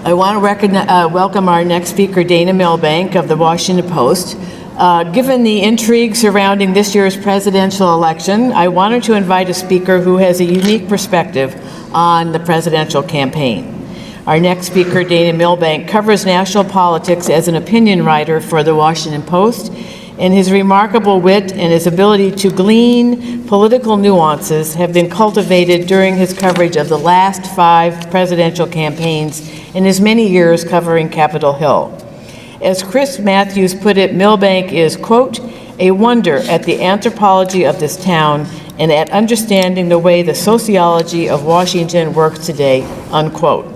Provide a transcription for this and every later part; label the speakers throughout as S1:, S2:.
S1: I want to welcome our next speaker, Dana Milbank of the Washington Post. Given the intrigue surrounding this year's presidential election, I wanted to invite a speaker who has a unique perspective on the presidential campaign. Our next speaker, Dana Milbank, covers national politics as an opinion writer for the Washington Post, and his remarkable wit and his ability to glean political nuances have been cultivated during his coverage of the last 5 presidential campaigns in his many years covering Capitol Hill. As Chris Matthews put it, Milbank is, quote, a wonder at the anthropology of this town and at understanding the way the sociology of Washington works today, unquote.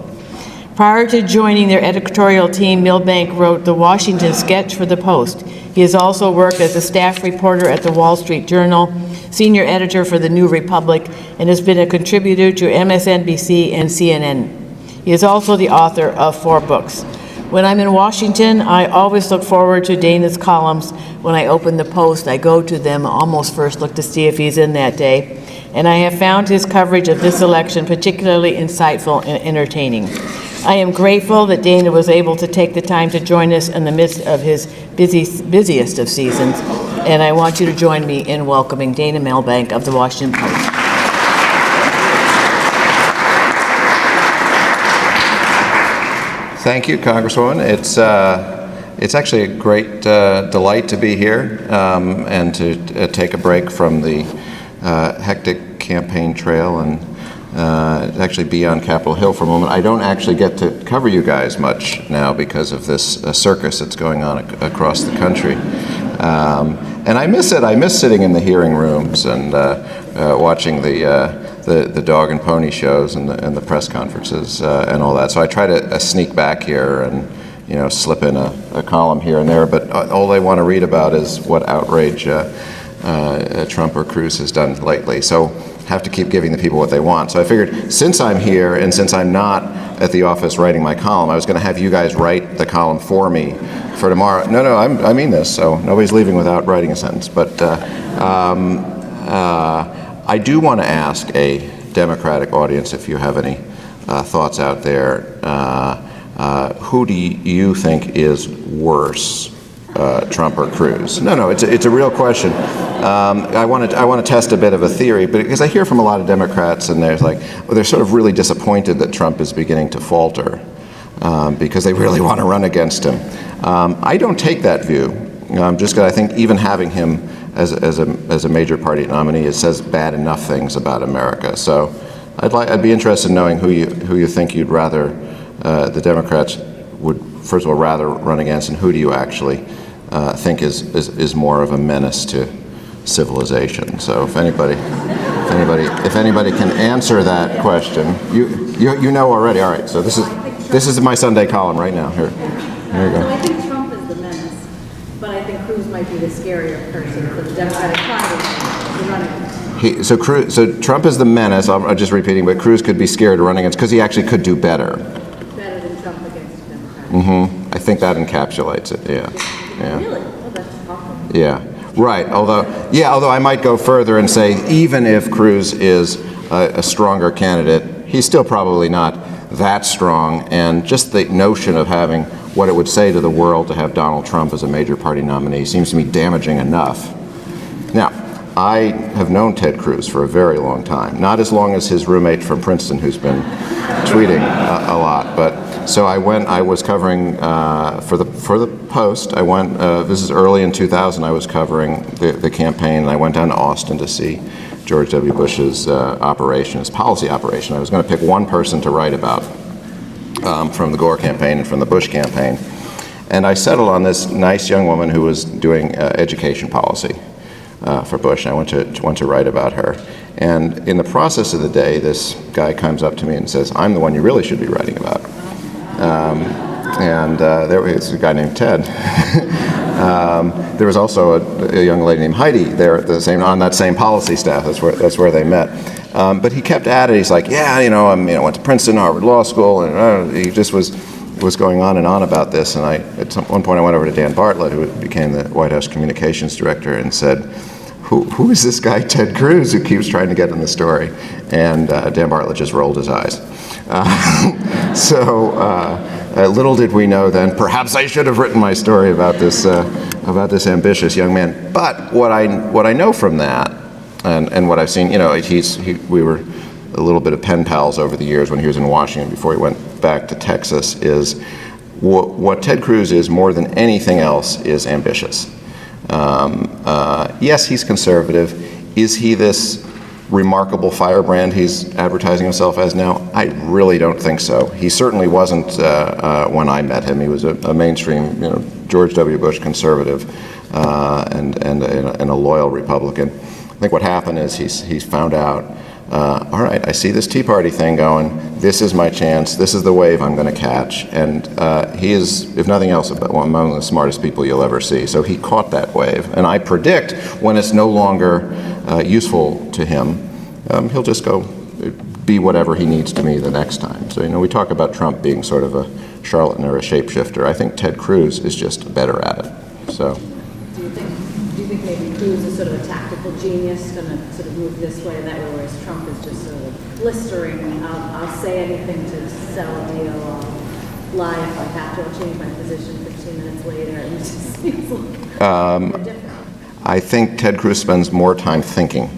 S1: Prior to joining their editorial team, Milbank wrote the Washington Sketch for the Post. He has also worked as a staff reporter at the Wall Street Journal, senior editor for the New Republic, and has been a contributor to MSNBC and CNN. He is also the author of 4 books. When I'm in Washington, I always look forward to Dana's columns. When I open the Post, I go to them almost first, look to see if he's in that day. And I have found his coverage of this election particularly insightful and entertaining. I am grateful that Dana was able to take the time to join us in the midst of his busiest of seasons, and I want you to join me in welcoming Dana Milbank of the Washington Post.
S2: Thank you, Congresswoman. It's actually a great delight to be here and to take a break from the hectic campaign trail and actually be on Capitol Hill for a moment. I don't actually get to cover you guys much now because of this circus that's going on across the country. And I miss it. I miss sitting in the hearing rooms and watching the dog and pony shows and the press conferences and all that. So I try to sneak back here and slip in a column here and there. But all they want to read about is what outrage Trump or Cruz has done lately. So have to keep giving the people what they want. So I figured since I'm here and since I'm not at the office writing my column, I was going to have you guys write the column for me for tomorrow. No, I mean this, so nobody's leaving without writing a sentence. But I do want to ask a Democratic audience, if you have any thoughts out there, who do you think is worse, Trump or Cruz? No, it's a real question. I want to test a bit of a theory, but because I hear from a lot of Democrats, and they're sort of really disappointed that Trump is beginning to falter because they really want to run against him. I don't take that view, just because I think even having him as a major party nominee, it says bad enough things about America. So I'd be interested in knowing who you think you'd rather the Democrats would first of all rather run against, and who do you actually think is more of a menace to civilization? So if anybody can answer that question, you know already. All right. So this is my Sunday column right now. Here you go.
S3: I think Trump is the menace, but I think Cruz might be the scarier person for the Democratic Party to run against.
S2: So Trump is the menace. I'm just repeating, but Cruz could be scared to run against because he actually could do better.
S3: Better than Trump against the Democrats.
S2: Mm-hmm. I think that encapsulates it. Yeah.
S3: Really? Oh, that's awful.
S2: Yeah. Right. Although I might go further and say even if Cruz is a stronger candidate, he's still probably not that strong. And just the notion of having what it would say to the world to have Donald Trump as a major party nominee seems to me damaging enough. Now, I have known Ted Cruz for a very long time, not as long as his roommate from Princeton, who's been tweeting a lot. But so I was covering for the Post. I went. This is early in 2000. I was covering the campaign, and I went down to Austin to see George W. Bush's his policy operation. I was going to pick one person to write about from the Gore campaign and from the Bush campaign, and I settled on this nice young woman who was doing education policy for Bush. I want to write about her. And in the process of the day, this guy comes up to me and says, "I'm the one you really should be writing about." There was a guy named Ted. There was also a young lady named Heidi there on that same policy staff. That's where they met. But he kept at it. He's like, I went to Princeton, Harvard Law School, and he just was going on and on about this. And at one point I went over to Dan Bartlett, who became the White House communications director, and said, who is this guy Ted Cruz who keeps trying to get in the story? And Dan Bartlett just rolled his eyes. little did we know then, perhaps I should have written my story about this ambitious young man. But what I know from that, and what I've seen, we were a little bit of pen pals over the years when he was in Washington before he went back to Texas, is what Ted Cruz is more than anything else is ambitious. Yes, he's conservative. Is he this remarkable firebrand he's advertising himself as now? I really don't think so. He certainly wasn't when I met him. He was a mainstream, George W. Bush conservative and a loyal Republican. I think what happened is he's found out, all right, I see this Tea Party thing going. This is my chance. This is the wave I'm going to catch. And he is, if nothing else, among the smartest people you'll ever see. So he caught that wave. And I predict when it's no longer useful to him, he'll just go be whatever he needs to be the next time. So, we talk about Trump being sort of a charlatan or a shapeshifter. I think Ted Cruz is just better at it. So.
S3: Do you think maybe Cruz is sort of a tactical genius, going to sort of move this way and that way, whereas Trump is just sort of blistering, I'll say anything to sell a deal, I'll lie if I have to, I'll change my position 15 minutes later, and it just seems like they're different.
S2: I think Ted Cruz spends more time thinking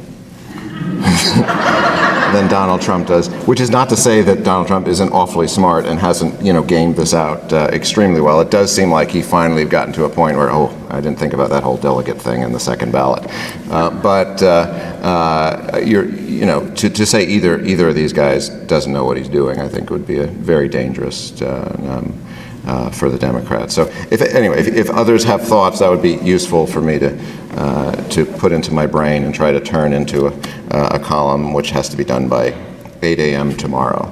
S2: than Donald Trump does, which is not to say that Donald Trump isn't awfully smart and hasn't, gamed this out extremely well. It does seem like he finally gotten to a point where, I didn't think about that whole delegate thing in the second ballot. To say either of these guys doesn't know what he's doing, I think would be a very dangerous for the Democrats. So if others have thoughts, that would be useful for me to put into my brain and try to turn into a column, which has to be done by 8 a.m. tomorrow.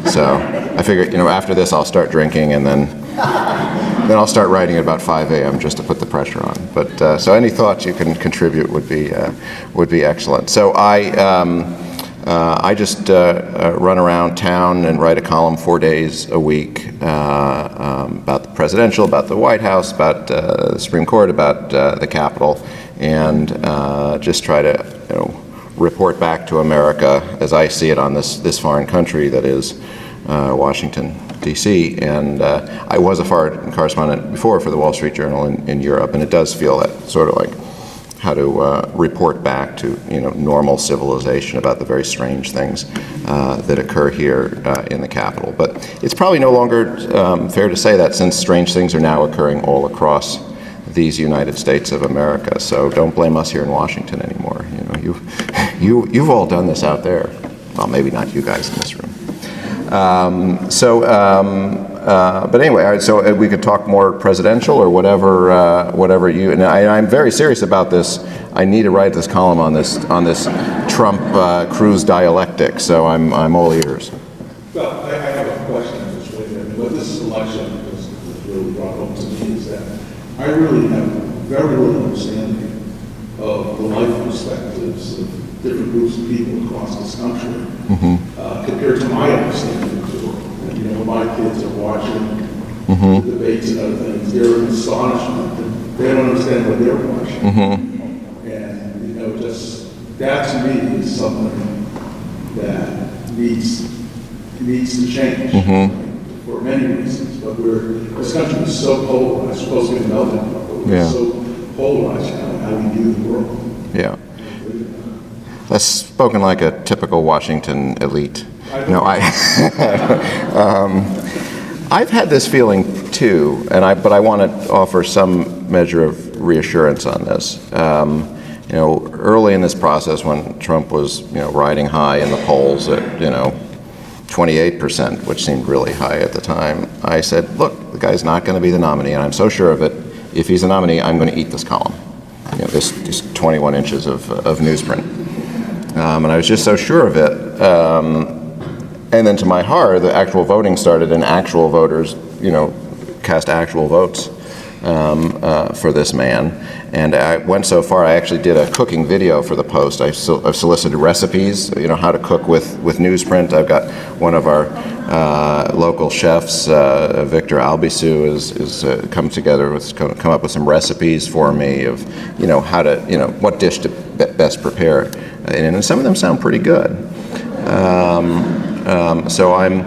S2: So I figure, after this I'll start drinking, and then I'll start writing at about 5 a.m. just to put the pressure on. But so any thoughts you can contribute would be excellent. So I just run around town and write a column 4 days a week about the presidential, about the White House, about the Supreme Court, about the Capitol, and just try to report back to America as I see it on this foreign country that is Washington, D.C. And I was a foreign correspondent before for the Wall Street Journal in Europe, and it does feel that sort of like how to report back to normal civilization about the very strange things that occur here in the Capitol. But it's probably no longer fair to say that, since strange things are now occurring all across these United States of America. So don't blame us here in Washington anymore. You've all done this out there. Well, maybe not you guys in this room. But anyway, so we could talk more presidential or whatever you. And I'm very serious about this. I need to write this column on this Trump Cruz dialectic. So I'm all ears.
S4: Well, I have a question on this way. What this election has really brought home to me is that I really have very little understanding of the life perspectives of different groups of people across this country, compared to my understanding of the world. And, when my kids are watching the debates and other things, they're in astonishment that they don't understand what they're watching. And, just that to me is something that needs to change for many reasons. But this country is so polarized, supposed to be a melting pot, but we're so polarized now how we view the world.
S2: Yeah. That's spoken like a typical Washington elite. I've had this feeling too, but I want to offer some measure of reassurance on this. Early in this process, when Trump was, riding high in the polls at, 28%, which seemed really high at the time, I said, look, the guy's not going to be the nominee, and I'm so sure of it. If he's the nominee, I'm going to eat this column. This 21 inches of newsprint. And I was just so sure of it. And then to my horror, the actual voting started, and actual voters, cast actual votes for this man. And I went so far, I actually did a cooking video for the Post. I've solicited recipes, how to cook with newsprint. I've got one of our local chefs, Victor Albisu, is come up with some recipes for me of, how to, what dish to best prepare. And some of them sound pretty good. So I'm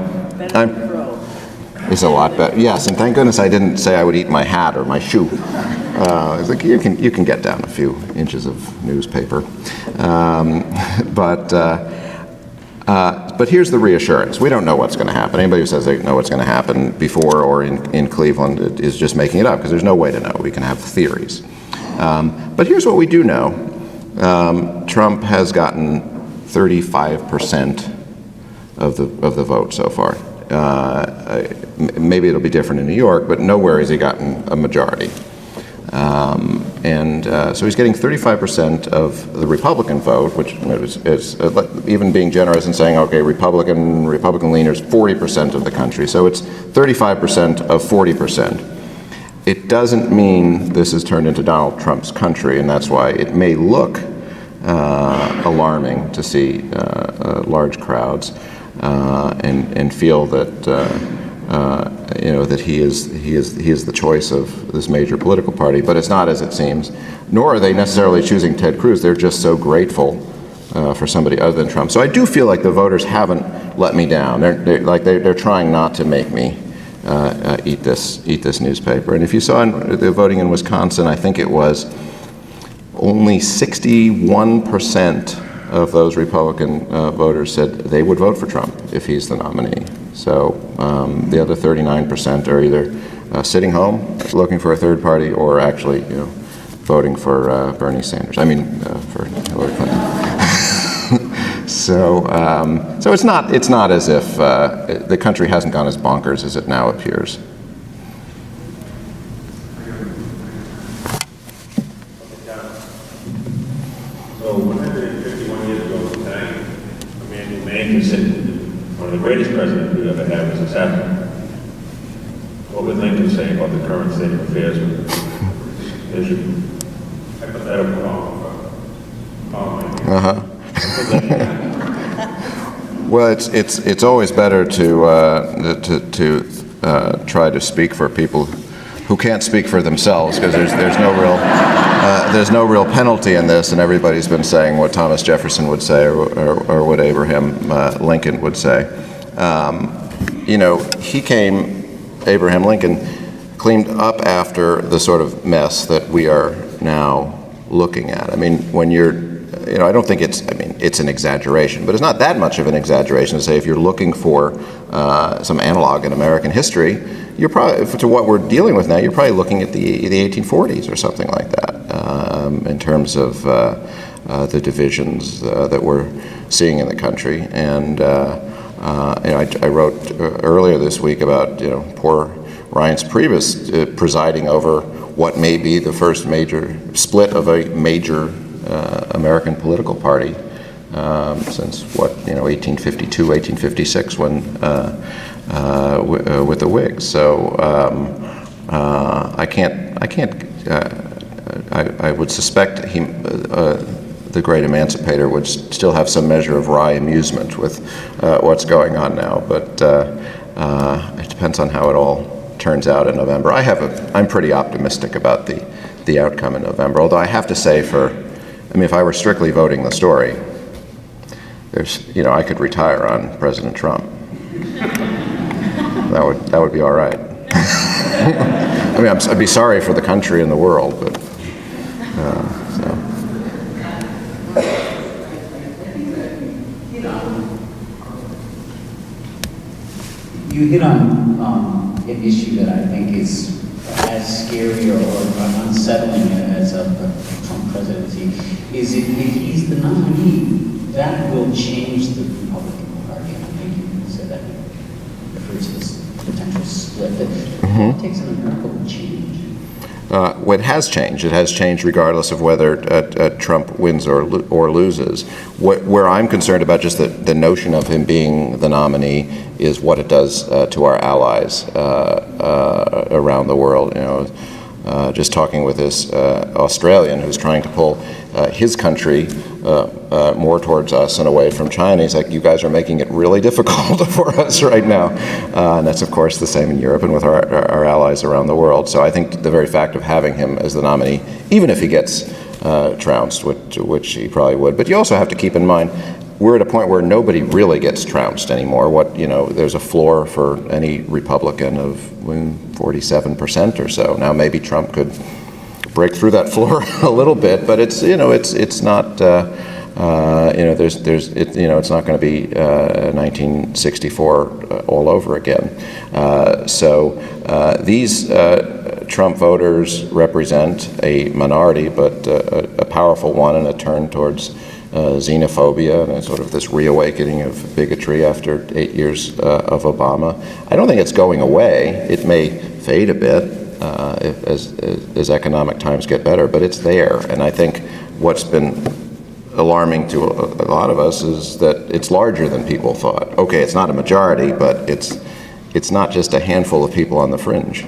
S2: is a lot better. Yes, and thank goodness I didn't say I would eat my hat or my shoe. It's like you can get down a few inches of newspaper, but here's the reassurance: we don't know what's going to happen. Anybody who says they know what's going to happen before or in Cleveland is just making it up, because there's no way to know. We can have theories, but here's what we do know: Trump has gotten 35% of the vote so far. Maybe it'll be different in New York, but nowhere has he gotten a majority. So he's getting 35% of the Republican vote, which is even being generous and saying, okay, Republican leaners, 40% of the country. So it's 35% of 40%. It doesn't mean this has turned into Donald Trump's country, and that's why it may look alarming to see large crowds and feel that that he is the choice of this major political party. But it's not as it seems. Nor are they necessarily choosing Ted Cruz. They're just so grateful for somebody other than Trump. So I do feel like the voters haven't let me down. They're trying not to make me eat this newspaper. And if you saw the voting in Wisconsin, I think it was only 61% of those Republican voters said they would vote for Trump if he's the nominee. So the other 39% are either sitting home looking for a third party or actually, voting for Bernie Sanders. I mean, for Hillary Clinton. So it's not as if the country hasn't gone as bonkers as it now appears.
S5: So 151 years ago today, a man named Lincoln, one of the greatest presidents we've ever had, was assassinated. What would Lincoln say about the current state of affairs with Israel? Hypothetical.
S2: Well, it's always better to try to speak for people who can't speak for themselves, because there's no real penalty in this, and everybody's been saying what Thomas Jefferson would say or what Abraham Lincoln would say. Abraham Lincoln cleaned up after the sort of mess that we are now looking at. I mean, when I don't think it's an exaggeration, but it's not that much of an exaggeration to say if you're looking for some analog in American history, you're probably, to what we're dealing with now, you're probably looking at the 1840s or something like that, in terms of the divisions that we're seeing in the country. And I wrote earlier this week about poor Reince Priebus presiding over what may be the first major split of a major American political party since 1852, 1856, when with the Whigs. So I would suspect the great emancipator would still have some measure of wry amusement with what's going on now, but it depends on how it all turns out in November. I'm pretty optimistic about the outcome in November, although I have to say if I were strictly voting the story, I could retire on President Trump. That would be all right. I'd be sorry for the country and the world, but
S6: You hit on an issue that I think is as scary or unsettling as the Trump presidency. Is if he's the nominee, that will change the Republican Party. And I think you said that refers to this potential split. That politics in America will change.
S2: It has changed. It has changed regardless of whether Trump wins or loses. Where I'm concerned about just the notion of him being the nominee is what it does to our allies around the world. Just talking with this Australian who's trying to pull his country more towards us and away from China. He's like, you guys are making it really difficult for us right now. And that's, of course, the same in Europe and with our allies around the world. So I think the very fact of having him as the nominee, even if he gets trounced, which he probably would, but you also have to keep in mind, we're at a point where nobody really gets trounced anymore. There's a floor for any Republican of 47% or so. Now maybe Trump could break through that floor a little bit, but it's not. It's not going to be 1964 all over again. These Trump voters represent a minority, but a powerful one, and a turn towards xenophobia and sort of this reawakening of bigotry after 8 years of Obama. I don't think it's going away. It may fade a bit as economic times get better, but it's there. And I think what's been alarming to a lot of us is that it's larger than people thought. Okay, it's not a majority, but it's not just a handful of people on the fringe.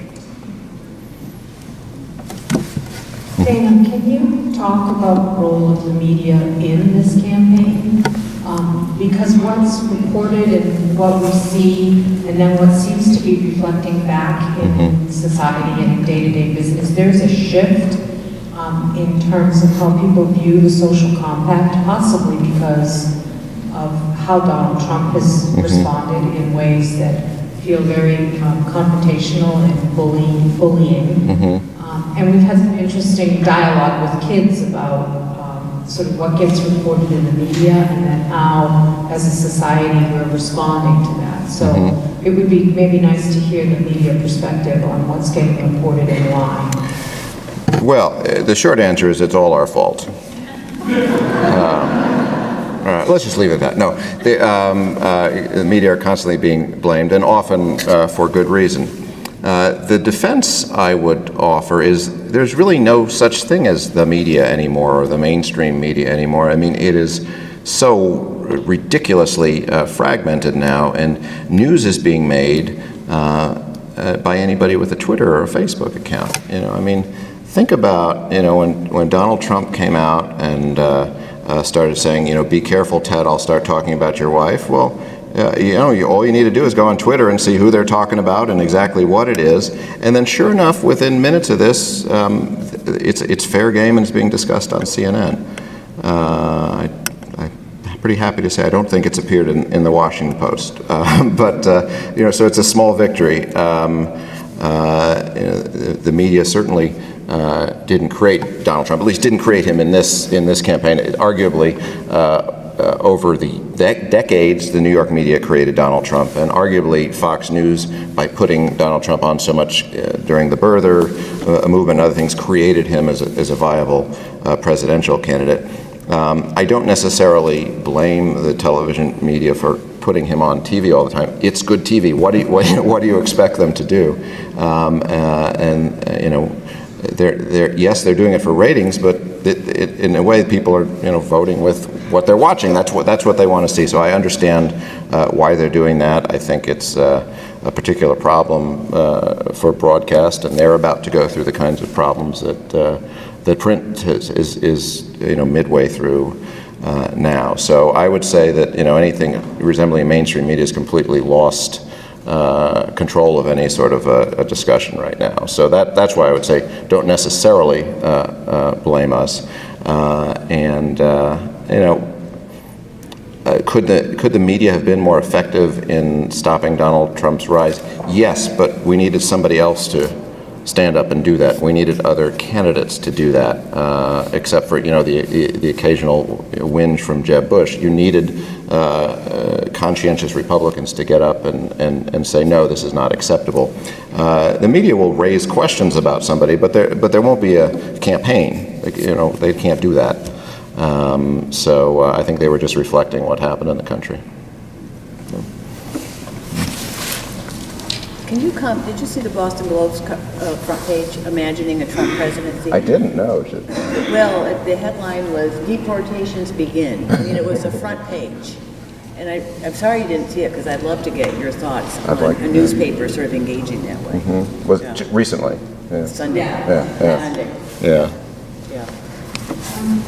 S7: Dana, can you talk about the role of the media in this campaign? Because what's reported and what we see, and then what seems to be reflecting back in society and in day-to-day business, there's a shift in terms of how people view the social compact, possibly because of how Donald Trump has responded in ways that feel very confrontational and bullying. And we've had some interesting dialogue with kids about sort of what gets reported in the media and then how, as a society, we're responding to that. So it would be maybe nice to hear the media perspective on what's getting reported and why.
S2: Well, the short answer is it's all our fault. Let's just leave it at that. No, the media are constantly being blamed, and often for good reason. The defense I would offer is there's really no such thing as the media anymore, or the mainstream media anymore. I mean, it is so ridiculously fragmented now, and news is being made by anybody with a Twitter or a Facebook account. Think about, when Donald Trump came out and started saying, be careful, Ted, I'll start talking about your wife. Well, all you need to do is go on Twitter and see who they're talking about and exactly what it is. And then sure enough, within minutes of this, it's fair game and it's being discussed on CNN. I'm pretty happy to say I don't think it's appeared in the Washington Post. So it's a small victory. The media certainly didn't create Donald Trump, at least didn't create him in this campaign. Arguably, over the decades, the New York media created Donald Trump, and arguably Fox News, by putting Donald Trump on so much during the birther movement and other things, created him as a viable presidential candidate. I don't necessarily blame the television media for putting him on TV all the time. It's good TV. What do you expect them to do? They're doing it for ratings, but in a way, people are voting with what they're watching. That's what they want to see. So I understand why they're doing that. I think it's a particular problem for broadcast, and they're about to go through the kinds of problems that print is midway through now. So I would say that anything resembling mainstream media is completely lost control of any sort of a discussion right now. So that's why I would say don't necessarily blame us. Could the media have been more effective in stopping Donald Trump's rise? Yes, but we needed somebody else to stand up and do that. We needed other candidates to do that, except for the occasional whinge from Jeb Bush. You needed conscientious Republicans to get up and say, no, this is not acceptable. The media will raise questions about somebody, but there won't be a campaign. They can't do that. So I think they were just reflecting what happened in the country.
S8: Can you did you see the Boston Globe's front page, Imagining a Trump Presidency?
S2: I didn't know.
S8: Well, the headline was, Deportations Begin. I mean, it was a front page. And I'm sorry you didn't see it, because I'd love to get your thoughts on a newspaper sort of engaging that way.
S2: Was recently. Yeah.
S8: Sunday.
S2: Yeah.
S8: Sunday.
S2: Yeah.
S8: Yeah.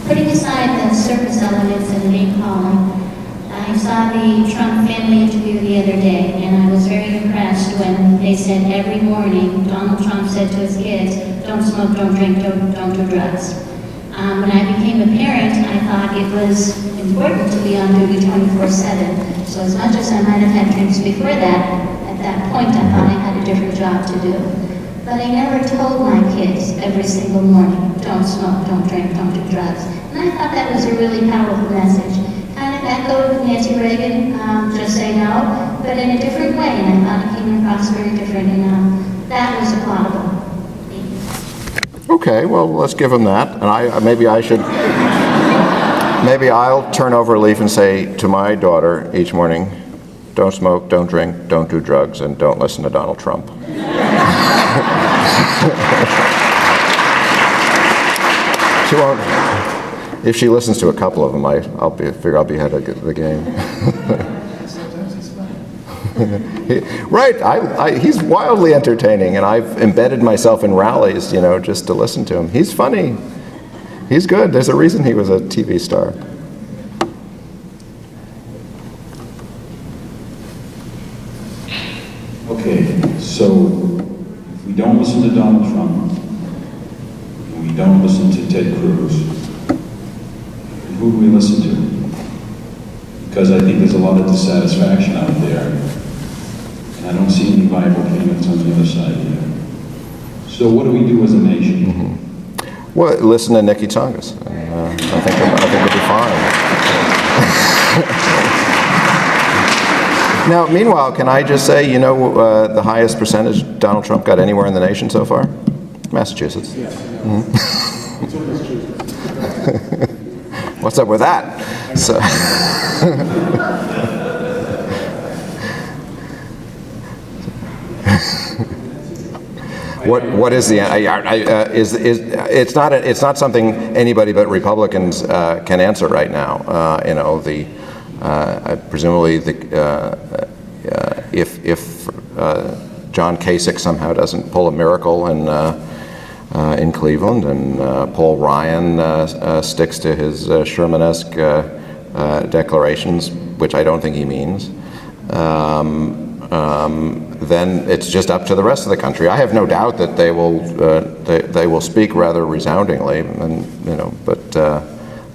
S9: Putting aside the surface elements in the main column, I saw the Trump family interview the other day, and I was very impressed when they said every morning Donald Trump said to his kids, don't smoke, don't drink, don't do drugs. When I became a parent, I thought it was important to be on duty 24/7. So as much as I might have had drinks before that, at that point I thought I had a different job to do. But I never told my kids every single morning, don't smoke, don't drink, don't do drugs. And I thought that was a really powerful message. Kind of echoed Nancy Reagan, just say no, but in a different way. And I thought it came across very different, and that was applaudable.
S2: Okay, well, let's give him that. And maybe I'll turn over a leaf and say to my daughter each morning, don't smoke, don't drink, don't do drugs, and don't listen to Donald Trump. She won't. If she listens to a couple of them, I'll be ahead of the game. Right, he's wildly entertaining, and I've embedded myself in rallies, just to listen to him. He's funny. He's good. There's a reason he was a TV star.
S10: Okay, so if we don't listen to Donald Trump, and we don't listen to Ted Cruz, who do we listen to? Because I think there's a lot of dissatisfaction out there, and I don't see any viable candidates on the other side here. So what do we do as a nation?
S2: Mm-hmm. Well, listen to Nikki Tsongas. I think it'll be fine. Now, meanwhile, can I just say, the highest percentage Donald Trump got anywhere in the nation so far? Massachusetts. Mm-hmm. What's up with that? So. What is the it's not something anybody but Republicans can answer right now. Presumably if John Kasich somehow doesn't pull a miracle in Cleveland, and Paul Ryan sticks to his Sherman-esque declarations, which I don't think he means, then it's just up to the rest of the country. I have no doubt that they will speak rather resoundingly, but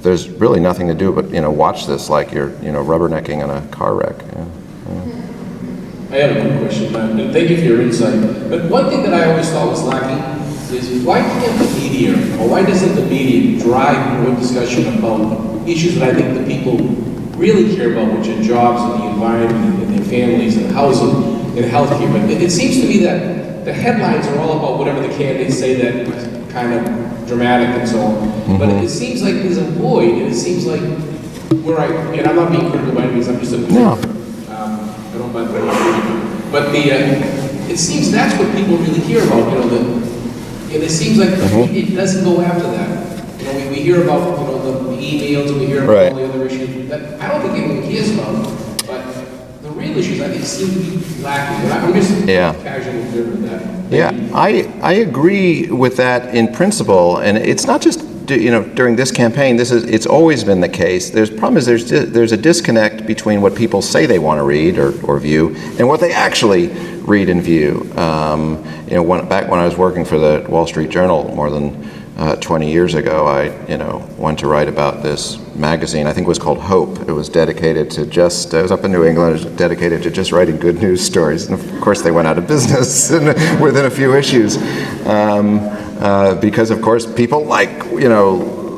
S2: there's really nothing to do but watch this like you're rubbernecking in a car wreck.
S11: I have a quick question, and thank you for your insight. But one thing that I always thought was lacking is why can't the media, or why doesn't the media drive more discussion about issues that I think the people really care about, which are jobs and the environment and their families and housing and healthcare? But it seems to me that the headlines are all about whatever the candidates say that is kind of dramatic and so on. Mm-hmm. But it seems like there's a void, and it seems like and I'm not being critical by any means, I'm just a
S2: No.
S11: I don't mind but it seems that's what people really hear about, and it seems like it doesn't go after that. We hear about the emails, and we hear about all the other issues that I don't think anyone cares about, but the real issues I think seem to be lacking. But I'm just casually observing that.
S2: Yeah, I agree with that in principle, and it's not just during this campaign. It's always been the case. The problem is there's a disconnect between what people say they want to read or view and what they actually read and view. Back when I was working for the Wall Street Journal more than 20 years ago, I went to write about this magazine. I think it was called Hope. It was dedicated to it was up in New England. It was dedicated to just writing good news stories. And of course, they went out of business within a few issues. Because of course people like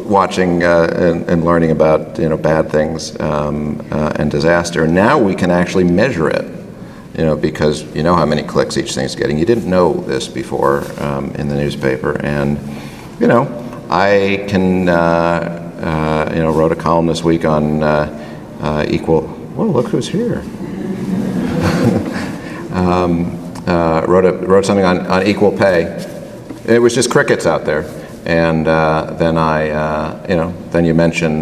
S2: watching and learning about bad things and disaster. Now we can actually measure it, because how many clicks each thing's getting. You didn't know this before in the newspaper, and I can wrote a column this week on equal. Well, look who's here. Wrote something on equal pay. It was just crickets out there, and then you mention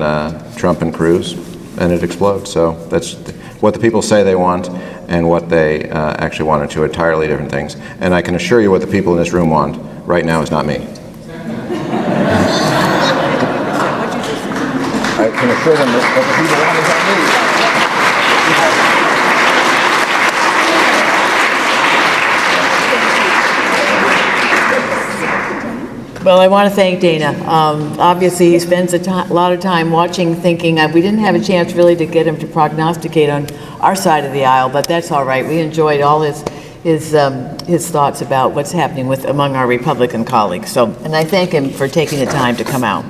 S2: Trump and Cruz, and it explodes. So that's what the people say they want, and what they actually want are two entirely different things. And I can assure you, what the people in this room want right now is not me. I can assure them that what the people want is not me.
S1: Well, I want to thank Dana. Obviously, he spends a lot of time watching, thinking. We didn't have a chance really to get him to prognosticate on our side of the aisle, but that's all right. We enjoyed all his thoughts about what's happening among our Republican colleagues. So, and I thank him for taking the time to come out.